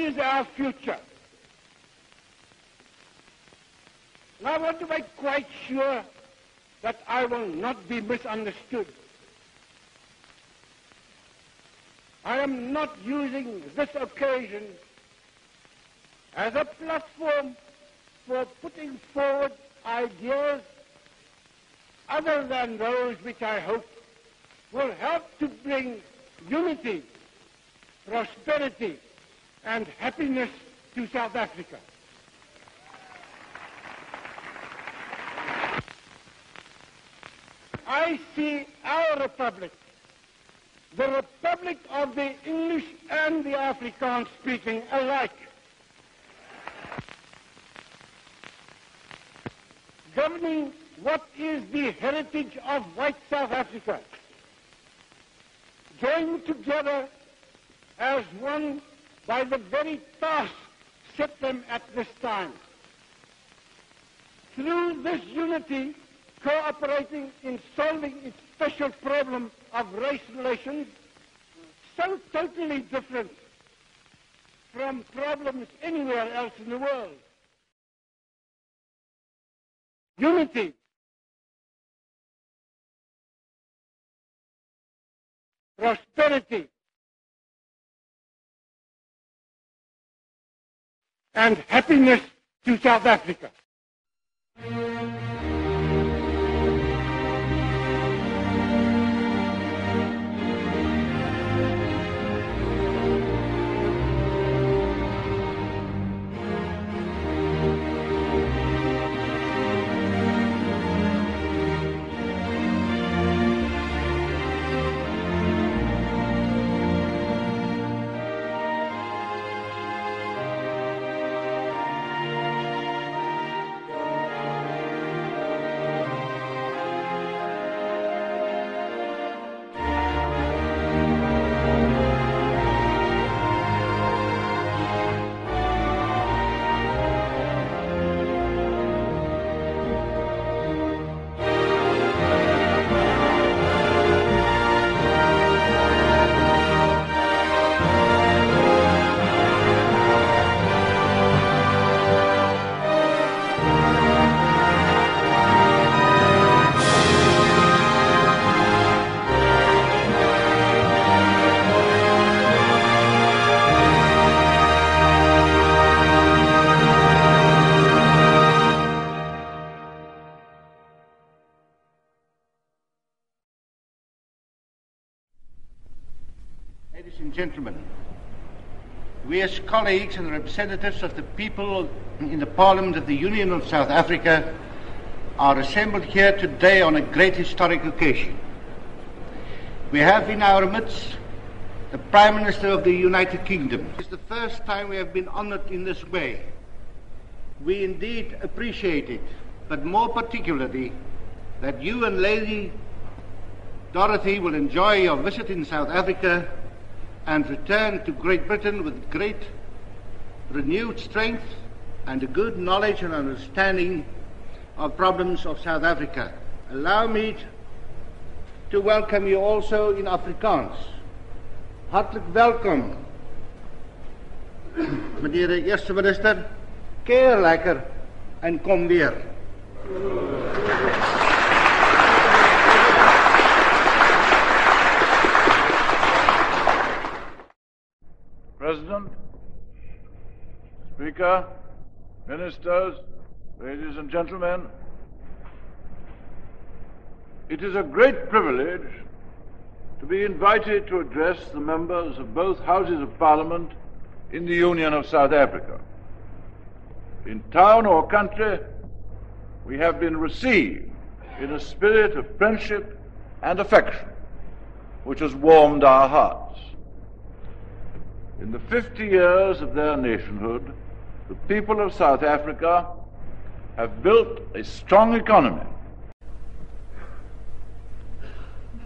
is our future? And I want to make quite sure that I will not be misunderstood. I am not using this occasion as a platform for putting forward ideas other than those which I hope will help to bring unity, prosperity, and happiness to South Africa. I see our republic, the republic of the English and the Afrikaans speaking alike, governing what is the heritage of white South Africa, joined together as one by the very task set them at this time. Through this unity, cooperating in solving its special problem of race relations, so totally different from problems anywhere else in the world. Unity, prosperity, and happiness to South Africa. Ladies and gentlemen, we as colleagues and representatives of the people in the Parliament of the Union of South Africa are assembled here today on a great historic occasion. We have in our midst the Prime Minister of the United Kingdom. It's the first time we have been honored in this way. We indeed appreciate it, but more particularly that you and Lady Dorothy will enjoy your visit in South Africa and return to Great Britain with great renewed strength and a good knowledge and understanding of problems of South Africa. Allow me to welcome you also in Afrikaans. Hartelijk welkom, meneer de Eerste Minister. Keer lekker en kom weer. President, Speaker, Ministers, ladies and gentlemen, it is a great privilege to be invited to address the members of both Houses of Parliament in the Union of South Africa. In town or country, we have been received in a spirit of friendship and affection, which has warmed our hearts. In the 50 years of their nationhood, the people of South Africa have built a strong economy.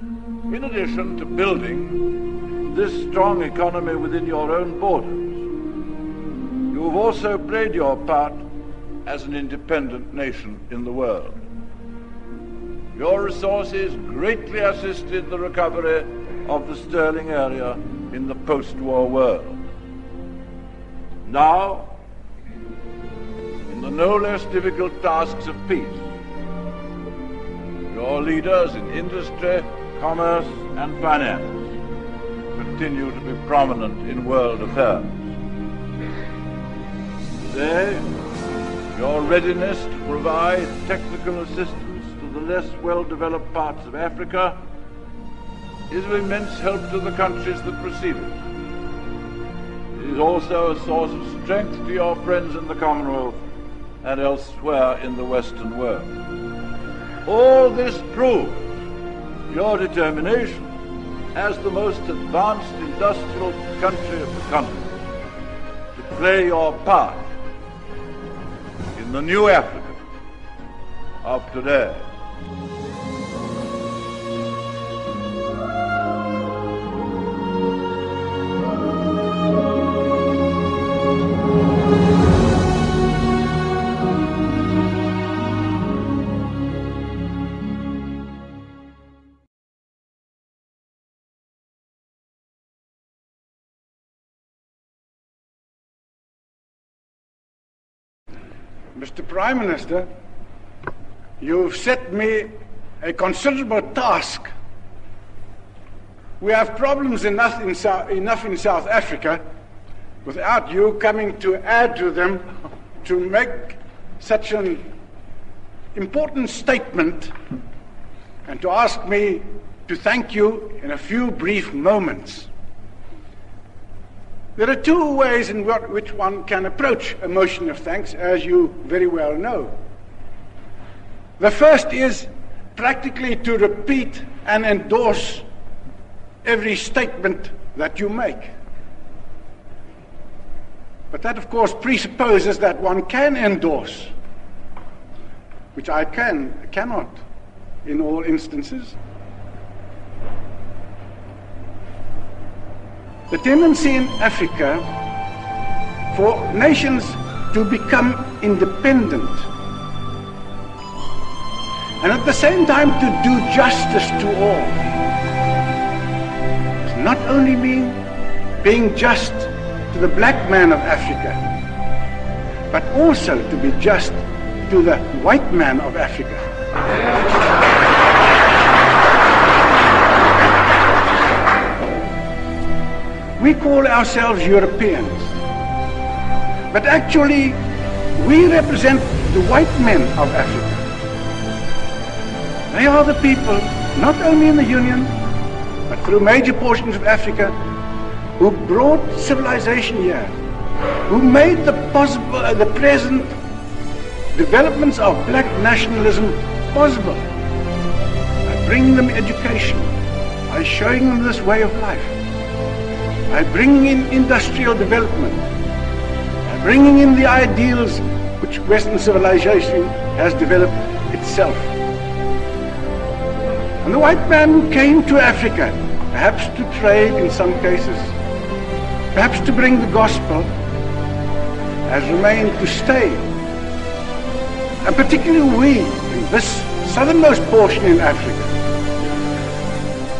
In addition to building this strong economy within your own borders, you have also played your part as an independent nation in the world. Your resources greatly assisted the recovery of the sterling area in the post-war world. Now, in the no less difficult tasks of peace, your leaders in industry, commerce and finance continue to be prominent in world affairs. Today, your readiness to provide technical assistance to the less well-developed parts of Africa is of immense help to the countries that receive it. It is also a source of strength to your friends in the Commonwealth and elsewhere in the Western world. All this proves your determination as the most advanced industrial country of the continent to play your part in the new Africa of today. Mr. Prime Minister, you've set me a considerable task. We have problems enough in South Africa without you coming to add to them to make such an important statement and to ask me to thank you in a few brief moments. There are two ways in which one can approach a motion of thanks, as you very well know. The first is practically to repeat and endorse every statement that you make. But that, of course, presupposes that one can endorse, which I cannot in all instances. The tendency in Africa for nations to become independent and at the same time to do justice to all does not only mean being just to the black man of Africa, but also to be just to the white man of Africa. We call ourselves Europeans, but actually we represent the white men of Africa. They are the people, not only in the Union, but through major portions of Africa, who brought civilization here, who made the present developments of black nationalism possible, by bringing them education, by showing them this way of life, by bringing in industrial development, by bringing in the ideals which Western civilization has developed itself. And the white man who came to Africa, perhaps to trade in some cases, perhaps to bring the gospel, has remained to stay. And particularly we, in this southernmost portion in Africa,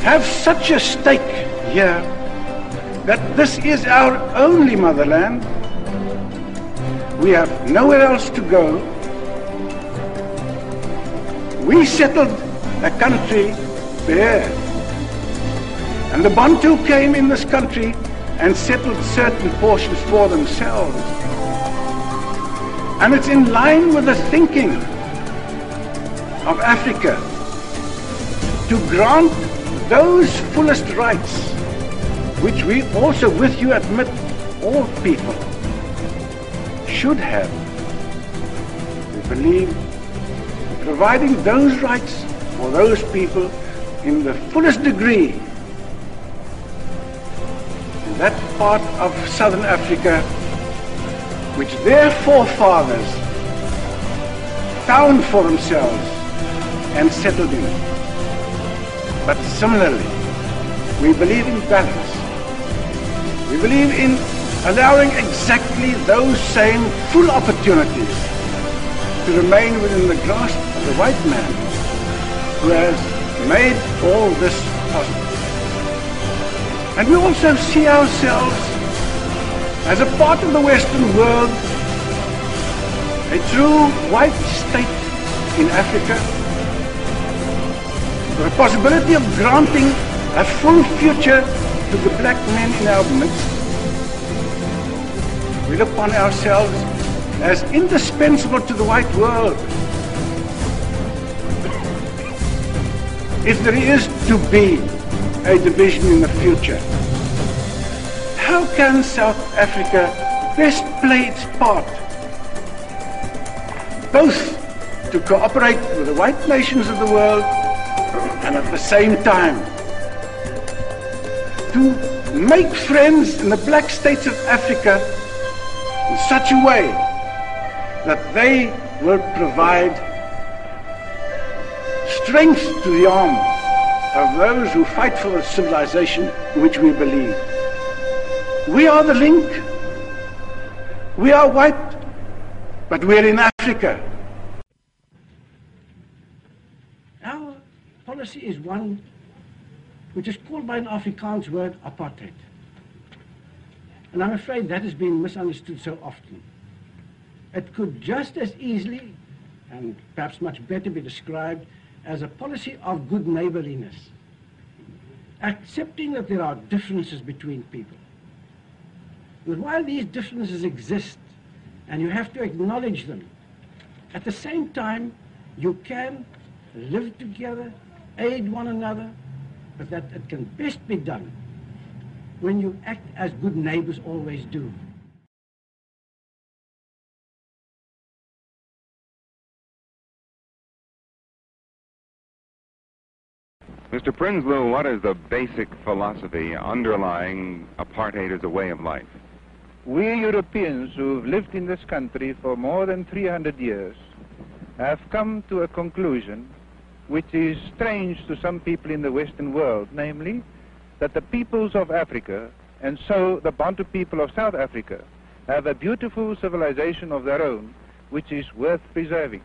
have such a stake here that this is our only motherland. We have nowhere else to go. We settled a country there. And the Bantu came in this country and settled certain portions for themselves. And it's in line with the thinking of Africa to grant those fullest rights which we also with you admit all people should have. We believe providing those rights for those people in the fullest degree in that part of southern Africa which their forefathers found for themselves and settled in. But similarly, we believe in balance. We believe in allowing exactly those same full opportunities to remain within the grasp of the white man who has made all this possible. And we also see ourselves as a part of the Western world, a true white state in Africa, with the possibility of granting a full future to the black men in our midst, we look upon ourselves as indispensable to the white world. If there is to be a division in the future, how can South Africa best play its part, both to cooperate with the white nations of the world and at the same time to make friends in the black states of Africa in such a way that they will provide strength to the arm of those who fight for the civilization in which we believe. We are the link. We are white, but we're in Africa. Our policy is one which is called by an Afrikaans word apartheid. And I'm afraid that has been misunderstood so often. It could just as easily, and perhaps much better, be described as a policy of good neighborliness, accepting that there are differences between people. But while these differences exist, and you have to acknowledge them, at the same time, you can live together, aid one another, but that it can best be done when you act as good neighbors always do. Mr. Prinsloo, what is the basic philosophy underlying apartheid as a way of life? We Europeans who've lived in this country for more than 300 years have come to a conclusion which is strange to some people in the Western world, namely that the peoples of Africa, and so the Bantu people of South Africa, have a beautiful civilization of their own which is worth preserving.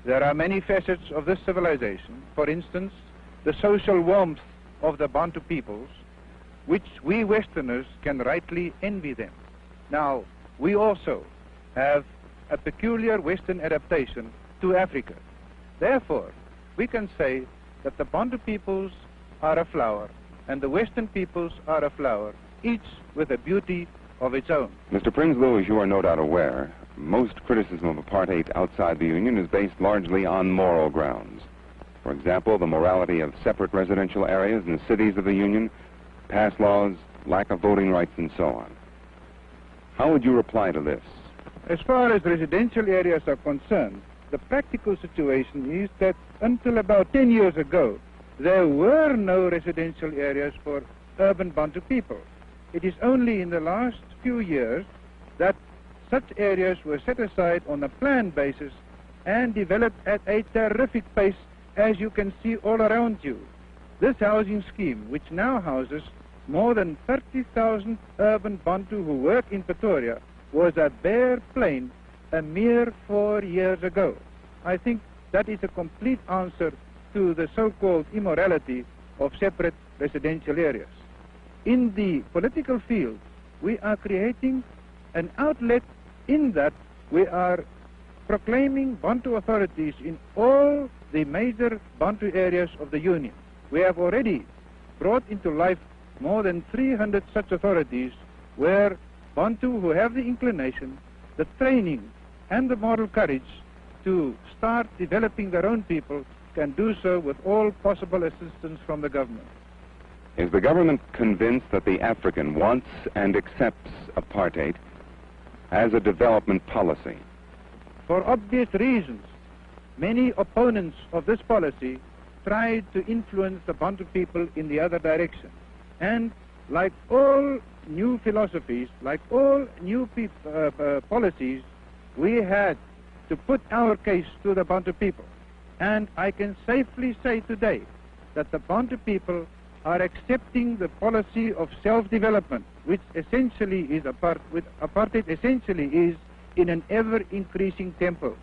There are many facets of this civilization. For instance, the social warmth of the Bantu peoples, which we Westerners can rightly envy them. Now, we also have a peculiar Western adaptation to Africa. Therefore, we can say that the Bantu peoples are a flower and the Western peoples are a flower, each with a beauty of its own. Mr. Prinsloo, as you are no doubt aware, most criticism of apartheid outside the Union is based largely on moral grounds. For example, the morality of separate residential areas in the cities of the Union, past laws, lack of voting rights, and so on. How would you reply to this? As far as residential areas are concerned, the practical situation is that until about 10 years ago, there were no residential areas for urban Bantu people. It is only in the last few years that such areas were set aside on a planned basis and developed at a terrific pace, as you can see all around you. This housing scheme, which now houses more than 30,000 urban Bantu who work in Pretoria, was a bare plain a mere 4 years ago. I think that is a complete answer to the so-called immorality of separate residential areas. In the political field, we are creating an outlet in that we are proclaiming Bantu authorities in all the major Bantu areas of the Union. We have already brought into life more than 300 such authorities where Bantu who have the inclination, the training and the moral courage to start developing their own people can do so with all possible assistance from the government. Is the government convinced that the African wants and accepts apartheid as a development policy? For obvious reasons, many opponents of this policy tried to influence the Bantu people in the other direction. And like all new philosophies, like all new policies, we had to put our case to the Bantu people. And I can safely say today that the Bantu people are accepting the policy of self-development, which essentially is apartheid essentially is in an ever-increasing tempo.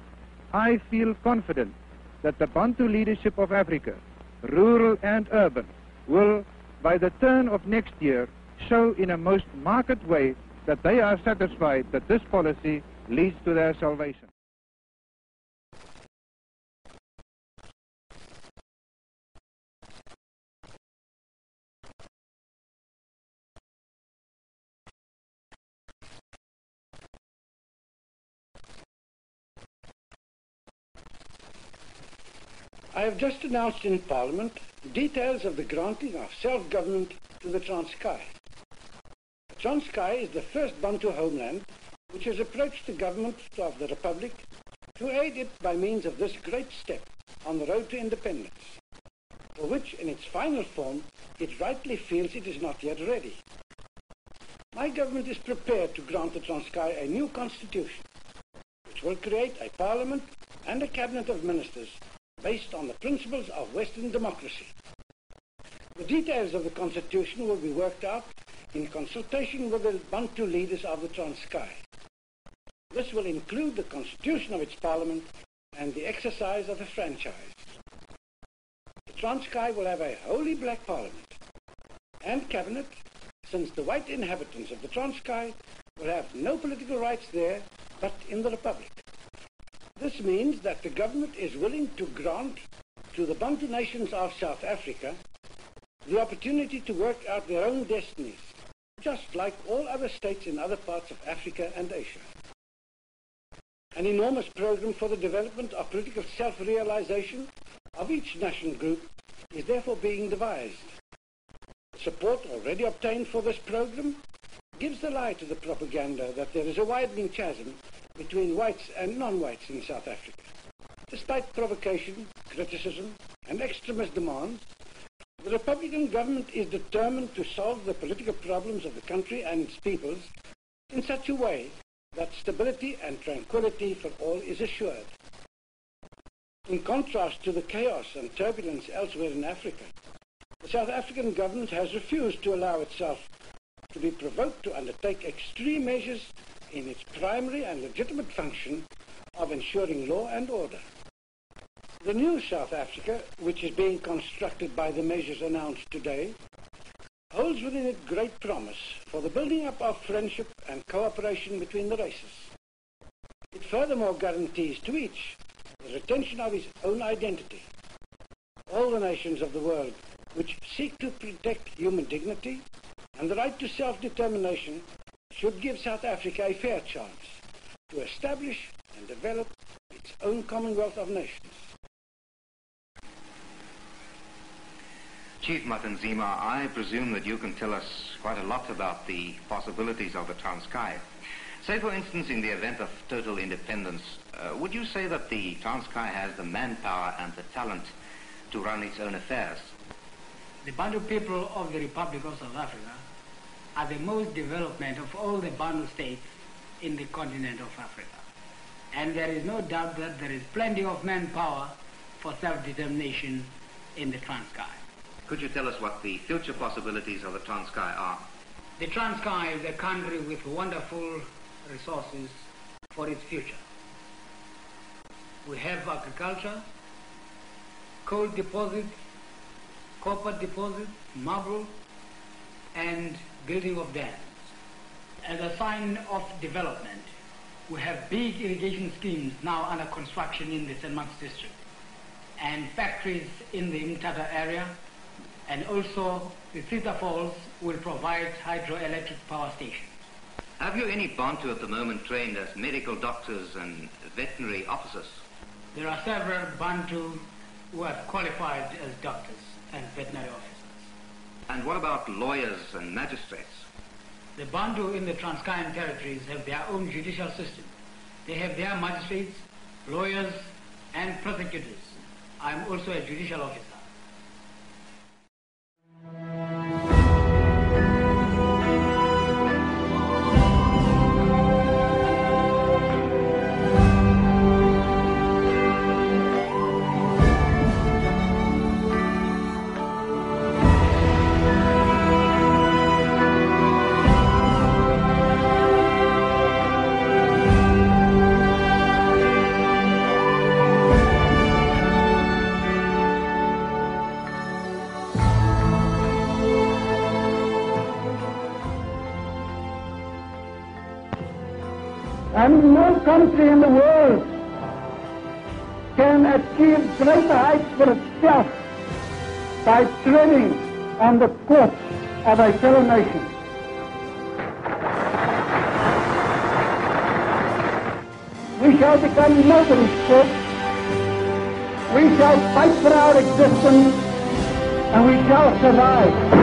I feel confident that the Bantu leadership of Africa, rural and urban, will, by the turn of next year, show in a most marked way that they are satisfied that this policy leads to their salvation. I have just announced in Parliament details of the granting of self-government to the Transkei. The Transkei is the first Bantu homeland which has approached the government of the Republic to aid it by means of this great step on the road to independence, for which in its final form it rightly feels it is not yet ready. My government is prepared to grant the Transkei a new constitution, which will create a parliament and a cabinet of ministers based on the principles of Western democracy. The details of the constitution will be worked out in consultation with the Bantu leaders of the Transkei. This will include the constitution of its parliament and the exercise of a franchise. The Transkei will have a wholly black parliament and cabinet, since the white inhabitants of the Transkei will have no political rights there but in the Republic. This means that the government is willing to grant to the Bantu nations of South Africa the opportunity to work out their own destinies, just like all other states in other parts of Africa and Asia. An enormous program for the development of political self-realization of each national group is therefore being devised. Support already obtained for this program gives the lie to the propaganda that there is a widening chasm between whites and non-whites in South Africa. Despite provocation, criticism, and extremist demands, the Republican government is determined to solve the political problems of the country and its peoples in such a way that stability and tranquility for all is assured. In contrast to the chaos and turbulence elsewhere in Africa, the South African government has refused to allow itself to be provoked to undertake extreme measures in its primary and legitimate function of ensuring law and order. The new South Africa, which is being constructed by the measures announced today, holds within it great promise for the building up of friendship and cooperation between the races. It furthermore guarantees to each the retention of his own identity. All the nations of the world which seek to protect human dignity and the right to self-determination should give South Africa a fair chance to establish and develop its own Commonwealth of Nations. Chief Matanzima, I presume that you can tell us quite a lot about the possibilities of the Transkei. Say, for instance, in the event of total independence, would you say that the Transkei has the manpower and the talent to run its own affairs? The Bantu people of the Republic of South Africa are the most development of all the Bantu states in the continent of Africa. And there is no doubt that there is plenty of manpower for self-determination in the Transkei. Could you tell us what the future possibilities of the Transkei are? The Transkei is a country with wonderful resources for its future. We have agriculture, coal deposits, copper deposits, marble, and building of dams. As a sign of development, we have big irrigation schemes now under construction in the St. Mark's district, and factories in the Mthatha area, and also the Theta Falls will provide hydroelectric power stations. Have you any Bantu at the moment trained as medical doctors and veterinary officers? There are several Bantu who have qualified as doctors and veterinary officers. And what about lawyers and magistrates? The Bantu in the Transkeian territories have their own judicial system. They have their magistrates, lawyers, and prosecutors. I am also a judicial officer. And no country in the world can achieve greater heights for itself by treading on the corpse of a fellow nation. We shall become nobody's corpse. We shall fight for our existence, and we shall survive.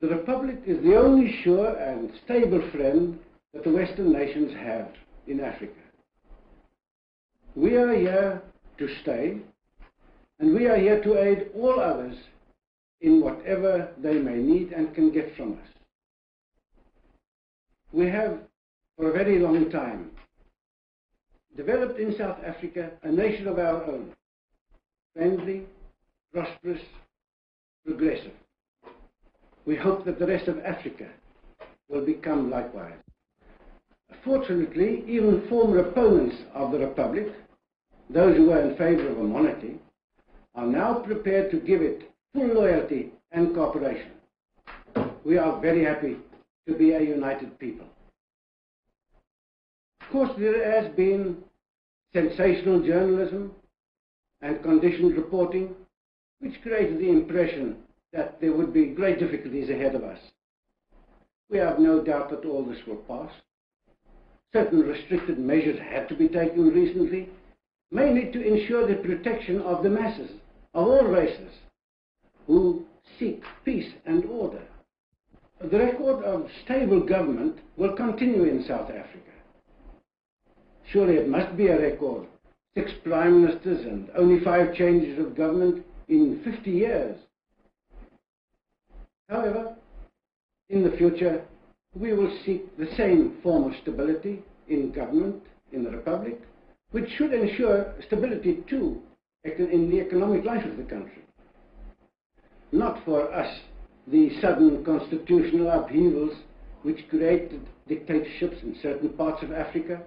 The Republic is the only sure and stable friend that the Western nations have in Africa. We are here to stay, and we are here to aid all others in whatever they may need and can get from us. We have, for a very long time, developed in South Africa a nation of our own, friendly, prosperous, progressive. We hope that the rest of Africa will become likewise. Fortunately, even former opponents of the Republic, those who were in favor of a monarchy, are now prepared to give it full loyalty and cooperation. We are very happy to be a united people. Of course, there has been sensational journalism and conditioned reporting, which created the impression that there would be great difficulties ahead of us. We have no doubt that all this will pass. Certain restricted measures had to be taken recently, mainly to ensure the protection of the masses, of all races, who seek peace and order. The record of stable government will continue in South Africa. Surely it must be a record. 6 prime ministers and only 5 changes of government in 50 years. However, in the future, we will seek the same form of stability in government in the Republic, which should ensure stability too in the economic life of the country. Not for us the sudden constitutional upheavals which created dictatorships in certain parts of Africa,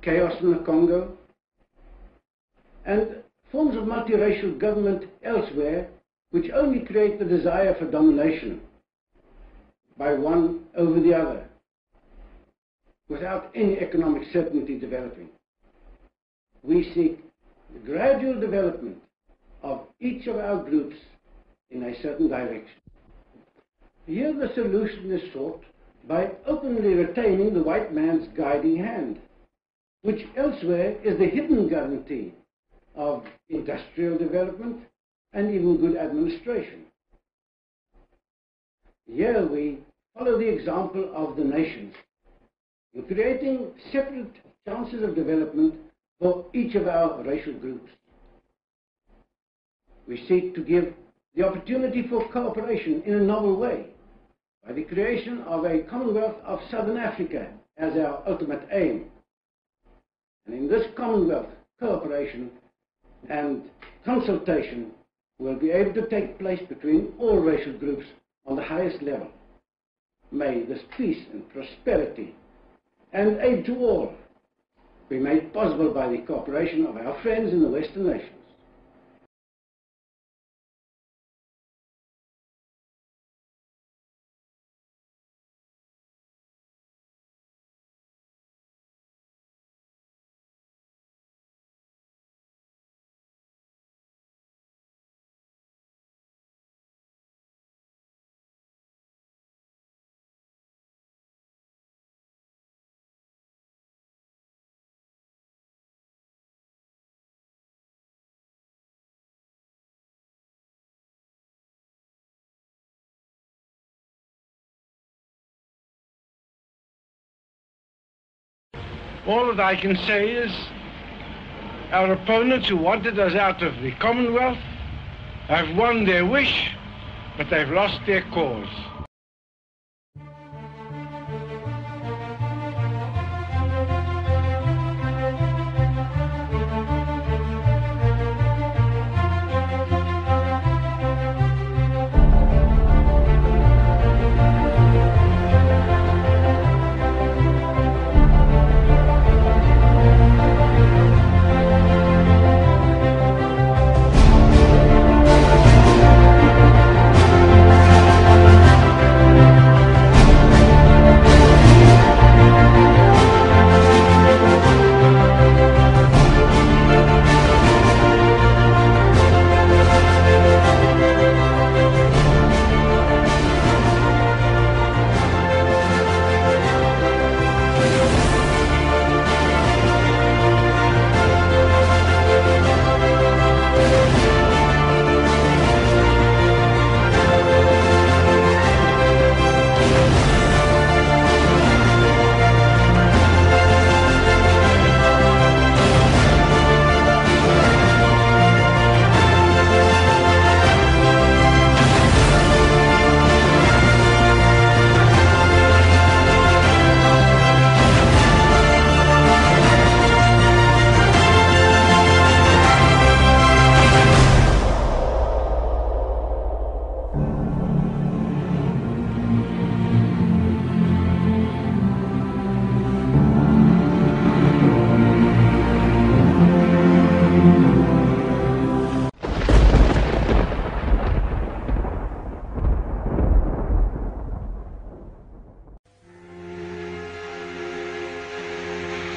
chaos in the Congo, and forms of multiracial government elsewhere which only create the desire for domination by one over the other, without any economic certainty developing. We seek the gradual development of each of our groups in a certain direction. Here the solution is sought by openly retaining the white man's guiding hand, which elsewhere is the hidden guarantee of industrial development and even good administration. Here we follow the example of the nations in creating separate chances of development for each of our racial groups. We seek to give the opportunity for cooperation in a novel way by the creation of a Commonwealth of Southern Africa as our ultimate aim. And in this Commonwealth, cooperation and consultation will be able to take place between all racial groups on the highest level. May this peace and prosperity and aid to all be made possible by the cooperation of our friends in the Western nations. All that I can say is our opponents who wanted us out of the Commonwealth have won their wish, but they've lost their cause.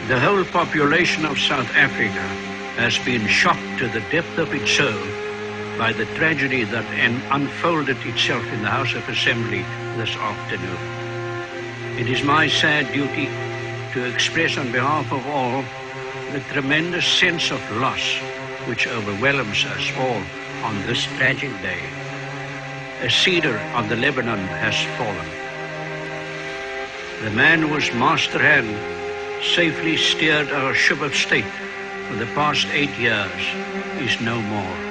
The whole population of South Africa has been shocked to the depth of its soul by the tragedy that unfolded itself in the House of Assembly this afternoon. It is my sad duty to express on behalf of all the tremendous sense of loss which overwhelms us all on this tragic day. A cedar on the Lebanon has fallen. The man whose master hand safely steered our ship of state for the past 8 years is no more.